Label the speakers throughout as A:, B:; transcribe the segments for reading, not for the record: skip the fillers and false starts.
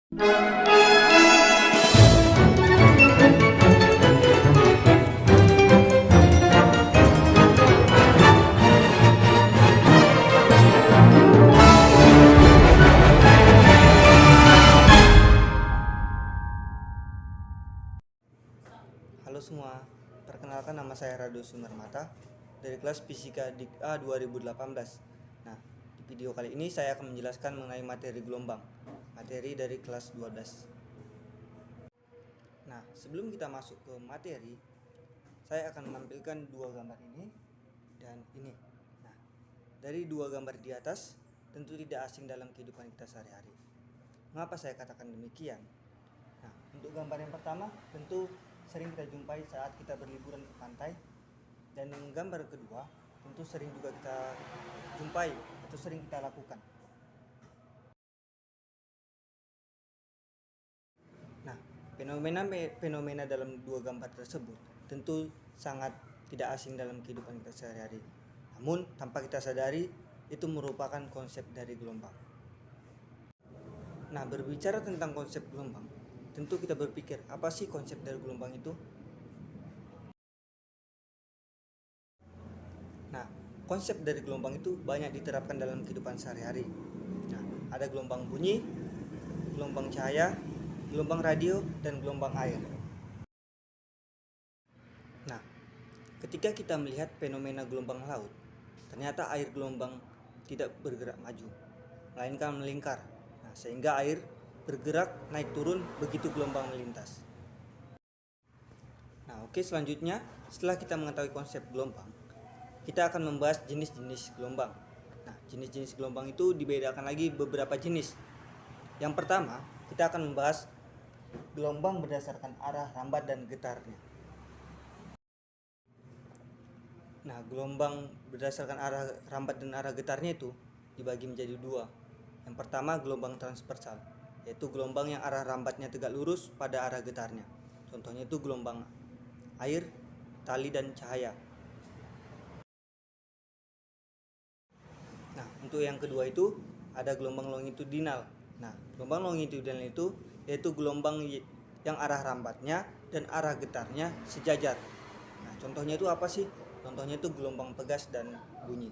A: Halo semua, perkenalkan nama saya Rado Sumermata dari kelas Fisika Dik A 2018. Nah, di video kali ini saya akan menjelaskan mengenai materi gelombang, materi dari kelas 12. Nah, sebelum kita masuk ke materi, saya akan menampilkan dua gambar ini dan ini. Nah, dari dua gambar di atas tentu tidak asing dalam kehidupan kita sehari-hari. Mengapa saya katakan demikian? Nah, untuk gambar yang pertama tentu sering kita jumpai saat kita berliburan ke pantai, dan yang gambar kedua tentu sering juga kita jumpai atau sering kita lakukan. Nah, fenomena dalam dua gambar tersebut tentu sangat tidak asing dalam kehidupan kita sehari-hari. Namun tanpa kita sadari itu merupakan konsep dari gelombang. Nah, berbicara tentang konsep gelombang, tentu kita berpikir, apa sih konsep dari gelombang itu? Nah, konsep dari gelombang itu banyak diterapkan dalam kehidupan sehari-hari. Nah, ada gelombang bunyi, gelombang cahaya, gelombang radio, dan gelombang air. Nah, ketika kita melihat fenomena gelombang laut, ternyata air gelombang tidak bergerak maju, melainkan melingkar. Nah, sehingga air bergerak naik turun begitu gelombang melintas. Nah, oke, selanjutnya setelah kita mengetahui konsep gelombang, kita akan membahas jenis-jenis gelombang. Nah, jenis-jenis gelombang itu dibedakan lagi beberapa jenis. Yang pertama, kita akan membahas gelombang berdasarkan arah rambat dan getarnya. Nah, gelombang berdasarkan arah rambat dan arah getarnya itu dibagi menjadi dua. Yang pertama, gelombang transversal, yaitu gelombang yang arah rambatnya tegak lurus pada arah getarnya. Contohnya itu gelombang air, tali, dan cahaya. Nah, untuk yang kedua itu ada gelombang longitudinal. Nah, gelombang longitudinal itu yaitu gelombang yang arah rambatnya dan arah getarnya sejajar. Nah, contohnya itu apa sih? Contohnya itu gelombang pegas dan bunyi.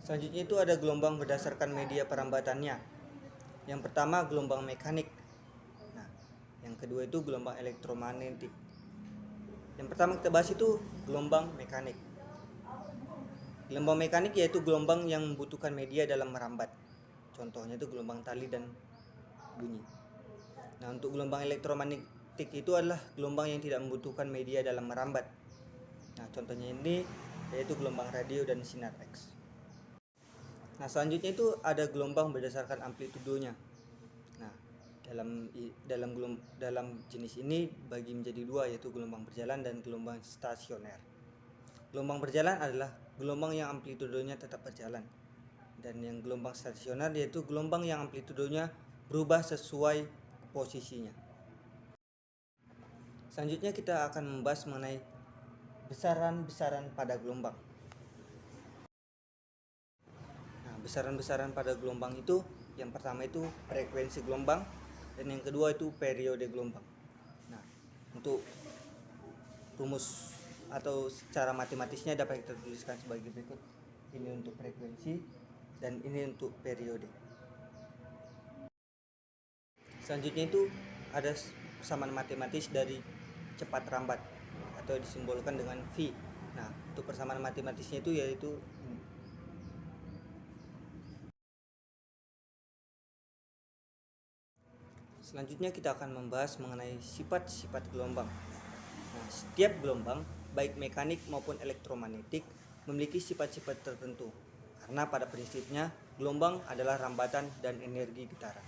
A: Selanjutnya itu ada gelombang berdasarkan media perambatannya. Yang pertama gelombang mekanik. Nah, yang kedua itu gelombang elektromagnetik. Yang pertama kita bahas itu gelombang mekanik. Gelombang mekanik yaitu gelombang yang membutuhkan media dalam merambat. Contohnya itu gelombang tali dan bunyi. Nah, untuk gelombang elektromagnetik itu adalah gelombang yang tidak membutuhkan media dalam merambat. Nah, contohnya ini yaitu gelombang radio dan sinar X. Nah, selanjutnya itu ada gelombang berdasarkan amplitudonya. Nah, dalam jenis ini bagi menjadi dua, yaitu gelombang berjalan dan gelombang stasioner. Gelombang berjalan adalah gelombang yang amplitudonya tetap berjalan, dan yang gelombang stasioner yaitu gelombang yang amplitudonya berubah sesuai posisinya. Selanjutnya kita akan membahas mengenai besaran-besaran pada gelombang. Nah, besaran-besaran pada gelombang itu yang pertama itu frekuensi gelombang, dan yang kedua itu periode gelombang. Nah, untuk rumus atau secara matematisnya dapat kita tuliskan sebagai berikut. Ini untuk frekuensi dan ini untuk periode. Selanjutnya itu ada persamaan matematis dari cepat rambat atau disimbolkan dengan V. Nah, untuk persamaan matematisnya itu yaitu selanjutnya kita akan membahas mengenai sifat-sifat gelombang. Nah, setiap gelombang, baik mekanik maupun elektromagnetik, memiliki sifat-sifat tertentu. Karena pada prinsipnya, gelombang adalah rambatan dan energi getaran.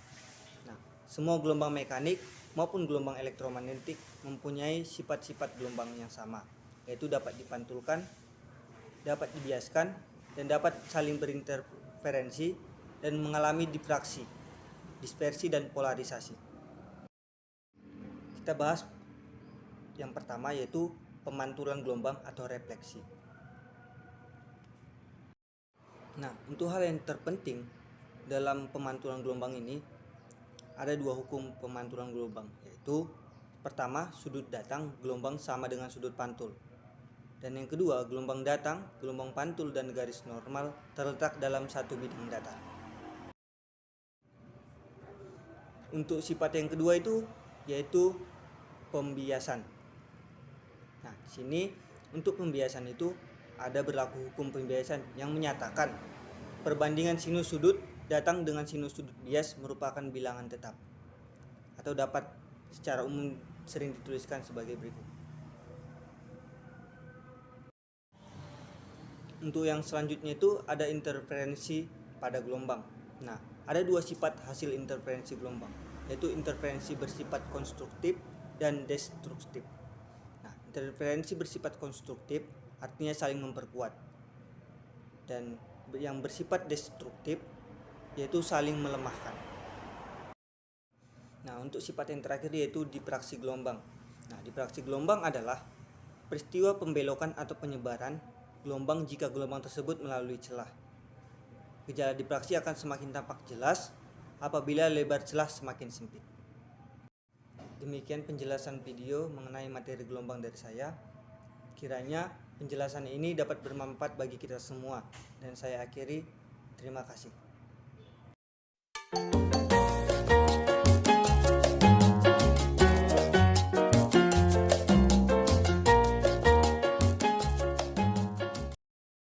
A: Nah, semua gelombang mekanik maupun gelombang elektromagnetik mempunyai sifat-sifat gelombang yang sama, yaitu dapat dipantulkan, dapat dibiaskan, dan dapat saling berinterferensi dan mengalami difraksi, dispersi, dan polarisasi. Kita bahas yang pertama yaitu pemantulan gelombang atau refleksi. Nah, untuk hal yang terpenting dalam pemantulan gelombang ini ada dua hukum pemantulan gelombang, yaitu pertama, sudut datang gelombang sama dengan sudut pantul. Dan yang kedua, gelombang datang, gelombang pantul, dan garis normal terletak dalam satu bidang datar. Untuk sifat yang kedua itu yaitu pembiasan. Nah, di sini untuk pembiasan itu ada berlaku hukum pembiasan yang menyatakan perbandingan sinus sudut datang dengan sinus sudut bias merupakan bilangan tetap, atau dapat secara umum sering dituliskan sebagai berikut. Untuk yang selanjutnya itu ada interferensi pada gelombang. Nah, ada dua sifat hasil interferensi gelombang, yaitu interferensi bersifat konstruktif dan destruktif. Nah, interferensi bersifat konstruktif artinya saling memperkuat, dan yang bersifat destruktif yaitu saling melemahkan. Nah, untuk sifat yang terakhir yaitu diffraksi gelombang. Nah, diffraksi gelombang adalah peristiwa pembelokan atau penyebaran gelombang jika gelombang tersebut melalui celah. Gejala diffraksi akan semakin tampak jelas apabila lebar celah semakin sempit. Demikian penjelasan video mengenai materi gelombang dari saya. Kiranya penjelasan ini dapat bermanfaat bagi kita semua, dan saya akhiri. Terima kasih.